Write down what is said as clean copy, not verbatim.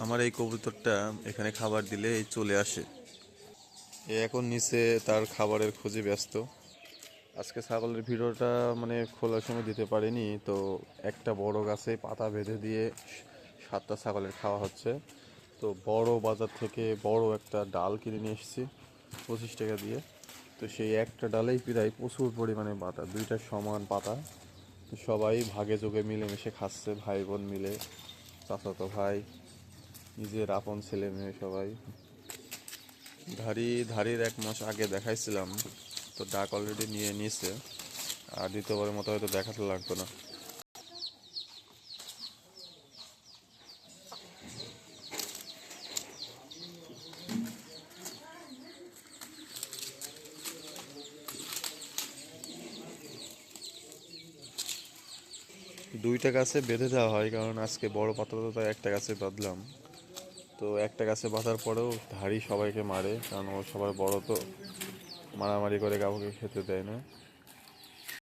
আমার এই কবুতরটা এখানে খাবার দিলে এই চলে আসে। এ এখন নিচে তার খাবারের খোঁজে ব্যস্ত। আজকে ছাগলের ভিডিওটা মানে খোলার সময় দিতে পারিনি, তো একটা বড় গাছে পাতা বেঁধে দিয়ে 7টা ছাগলের খাওয়া হচ্ছে। তো বড় বাজার থেকে বড় একটা ডাল কিনে নিয়ে এসেছি 25 টাকা দিয়ে। তো সেই একটা ডালেই প্রায় প্রচুর পরিমাণে পাতা, দুইটা সমান পাতা। তো সবাই ভাগে যোগে মিলেমিশে খাচ্ছে, ভাই বোন মিলে, চাচাতো ভাই, নিজের আপন ছেলে মেয়ে সবাই। ধাড়ির 1 মাস আগে দেখাইছিলাম, তো ডাক অলরেডি নিয়ে নিয়েছে। আর দ্বিতীয়বারের মতো হয়তো দেখাতে লাগতো না। দুইটা গাছে বেঁধে দেওয়া হয়, কারণ আজকে বড় পাতা তো তাই একটা গাছে বাঁধলাম। তো একটা গাছে বাঁধার পরেও ধাড়ি সবাইকে মারে, কারণ ও সবার বড়, তো মারামারি করে কাউকে খেতে দেয় না।